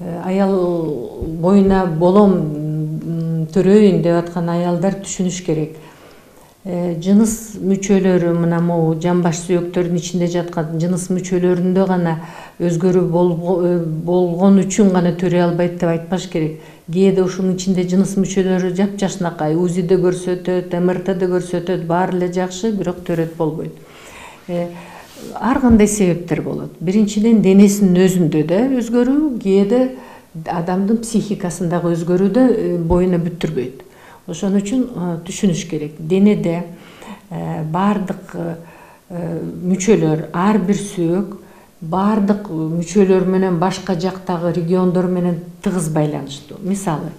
аял боюна болом төрөйүн деп аткан аялдар түшүнүш керек. Жыныс мүчөлөрү мына могу жамбаш сүйөктөрдүн ичинде жаткан жыныс мүчөлөрүндө гана өзгөрүү болгон үчүн гана төрөй албайт деп айтпаш керек. Кээде ушунун ичинде жыныс мүчөлөрү жапжашынакай, УЗИде көрсөтөт, МРТде көрсөтөт, баары эле жакшы, бирок төрөт болбойт. Ар кандай себептер болот. Биринчиден денесинин өзүндө да өзгөрүү, кээде адамдын психикасындагы өзгөрүү да боюна бүттүрбөйт. Ошон үчүн түшүнүш керек. Денеде баардык мүчөлөр, ар бир сүйөк баардык мүчөлөр менен башка жактагы региондор менен тыгыз байланыштуу. Мисалы,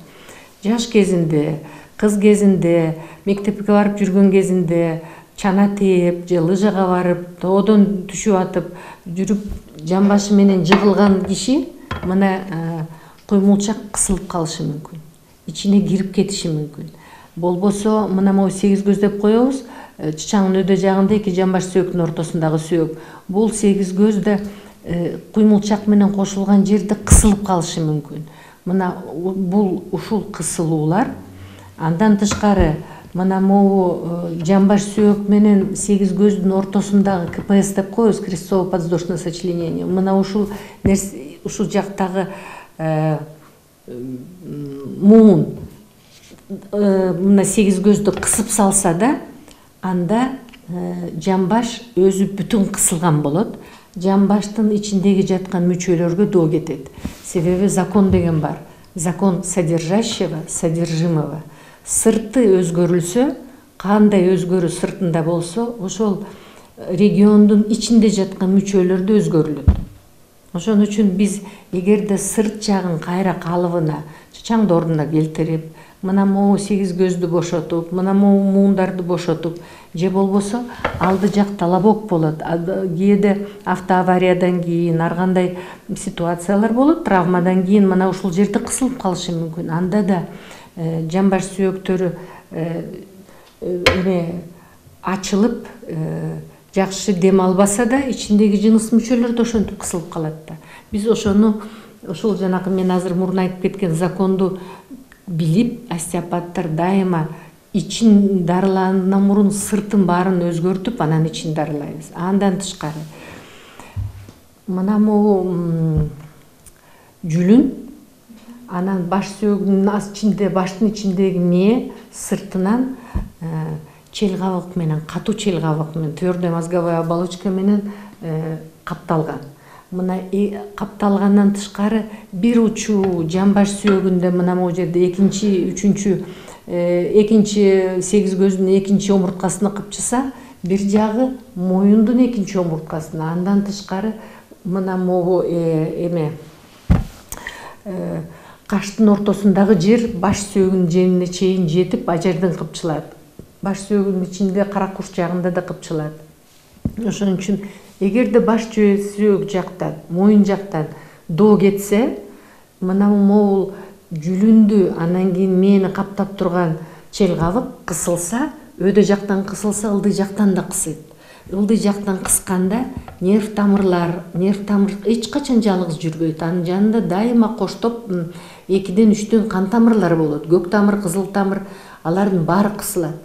жаш кезинде, кыз кезинде, мектепке барып жүргөн кезинде чана тээп, же лыжага барып, тоодон түшүп атып, жүрүп жамбашы менен жыгылган киши мына куймулчак кысылып калышы мүмкүн. Ичине кирип кетиши мүмкүн. Болбосо мына могу 8 көз деп коебуз. Чычаңдын өдө жагында эки жамбаш сүйөктүн ортосундагы сүйөк. Бул 8 көз да куймулчак менен кошулган жерде кысылып калышы мүмкүн. Мына бул ушул кысылуулар. Андан тышкары мына могу жамбаш сүйөк менен 8 көздүн ортосундагы КПС деп коебуз, крестово-подвздошное сочленение. Мына ушул жактагы муун мына 8 көздү кысып салса да, анда жамбаш өзү бүтүн кысылган болот. Жамбаштын ичиндеги жаткан мүчөлөргө доо кетет. Себеби закон деген бар. Закон содержащего, содержимого. Сырты өзгөрүлсө, кандай өзгөрүү сыртында болсо, ошол региондун ичинде жаткан мүчөлөр да өзгөрүлөт. Ошон үчүн биз эгерде сырт жагын кайра калыбына, чычаңды ордуна келтирип, мына могу 8 көздү бошотуп, мына могу муундарды бошотуп, же болбосо алды жак талабок болот. Кээде автоавариядан кийин, ар кандай ситуациялар болот, травмадан кийин мына ушул жерде кысылып калышы мүмкүн. Анда да жамбаш сүйөктөрү ачылып, жакшы дем албаса да, ичиндеги жыныс мүчөлөр да ошентип кысылып калат да. Биз ошону, ушул жанакы мен азыр мурун айтып кеткен законду билип, остеопаттар дайыма ичин дарылагандан мурун сыртын баарын өзгөртүп, анан ичин дарылайбыз. Андан тышкары мына могу жүлүн, анан баш сүйөгүнүн ичинде, баштын ичиндеги мээ сыртынан чел кабык менен, катуу чел кабык менен, твердая мозговая оболочка менен капталган. Мына капталгандан тышкары бир учу жамбаш сүйөгүндө мына могу жерде экинчи 8 көздүн экинчи омурткасына кыпчыса, бир жагы моюндун экинчи омурткасына. Андан тышкары мына могу каштын ортосундагы жер баш сүйөгүнүн жерине чейин жетип, а жерден кыпчылат. Баш сүйөгүнүн ичинде кара куш жагында да кыпчылат. Ошон үчүн эгерде баш сүйөк жактан, моюн жактан доо кетсе, мына могул жүлүндү, анан кийин мээни каптап турган чел кабык кысылса, өдө жактан кысылса, ылдый жактан да кысыйт. Ылдый жактан кысканда нерв тамыр эч качан жалгыз жүрбөйт. Анын жанында дайыма коштоп 2-ден 3-төн кан тамырлары болот. Көк тамыр, кызыл тамыр, алардын баары кысылат.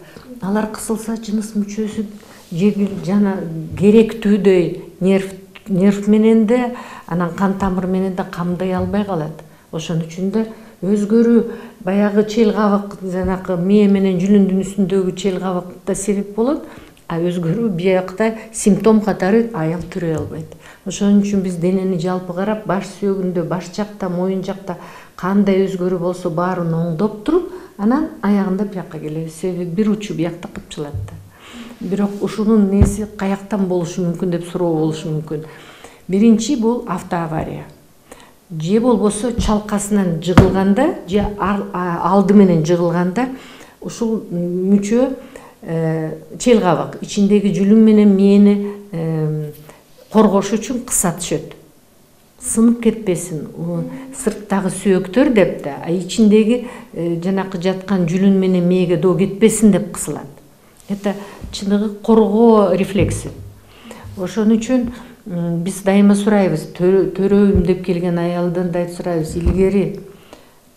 Алар кысылса, жыныс мүчөсү жана керектүүдөй нерв менен де, анан кан тамыр менен де камдай албай калат. Ошон үчүн да өзгөрүү баягы чел кабык, жанакы мээ менен жүлүндүн үстүндөгү чел кабыкта себеп болот, а өзгөрүү биякта симптом катары аял төрөй албайт. Ошон үчүн биз денени жалпы карап, баш сүйөгүндө, баш жакта, моюн жакта кандай өзгөрүү болсо баарын оңдоп туруп, анан аягында бияка келебиз. Себеби бир учу биякта кыпчылат да. Бирок ушунун неси каяктан болушу мүмкүн деп суроо болушу мүмкүн. Биринчи бул автоавария. Же болбосо чалкасынан жыгылганда, же алды менен жыгылганда ушул мүчө чел кабык ичиндеги жүлүн менен мээни коргош үчүн кыса түшөт. Сынып кетпесин, сырттагы сүйөктөр деп да, ичиндеги жанакы жаткан жүлүн менен мээге доо кетпесин деп кысылат. Это чыныгы коргоо рефлекси. Ошон үчүн биз дайыма сурайбыз, төрөйм деп келген аялдан да сурайбыз, илгери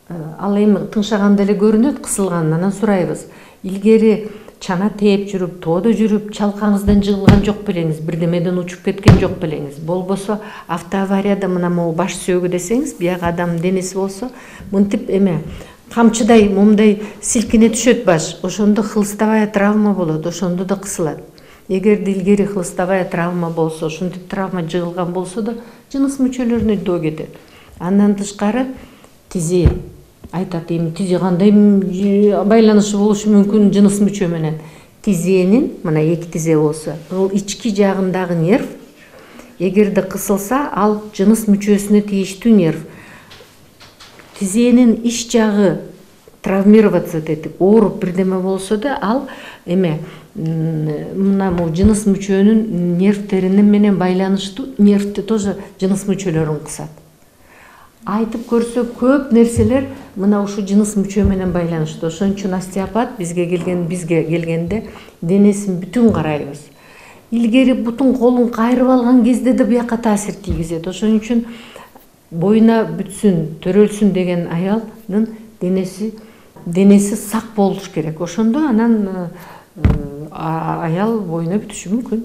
ал эми тыңшаганда эле көрүнөт кысылган, анан сурайбыз, илгери чана тээп жүрүп, тоодо жүрүп, чалкаңыздан жыгылган жок белеңиз, бирдемеден учуп кеткен жок белеңиз, болбосо автоаварияда мына могу баш сөөгү десеңиз, бияк адам денеси болсо мынтип эме камчыдай момундай силкине түшөт баш, ошондо хлыстовая травма болот, ошондо да кысылат. Эгерде илгери хлыстовая травма болсо, ушинтип травма жыгылган болсо да жыныс мүчөлөрүнө доо кетет. Андан тышкары тизе айтат, эми тизе кандай байланышы болушу мүмкүн жыныс мүчө менен. Тизенин, мына эки тизе болсо, бул ички жагындагы нерв, эгерде кысылса, ал жыныс мүчөсүнө тийиштүү нерв. Тизенин ич жагы травмироваться этип, ооруп бирдеме болсо да, ал эме мына жыныс мүчөнүн нервтерине менен байланыштуу, нервти тоже жыныс мүчөлөрүн кысат. Айтып көрсөк, көп нерселер мына ушу жыныс мүчө менен байланыштуу. Ошон үчүн остеопат бизге келгенде денесин бүтүн карайбыз. Илгери бутун колун кайрып алган кезде да бияка таасир тийгизет. Ошон үчүн боюна бүтсүн, төрөлсүн деген аялдын денеси сак болуш керек. Ошондо анан аял боюна бүтүшү мүмкүн.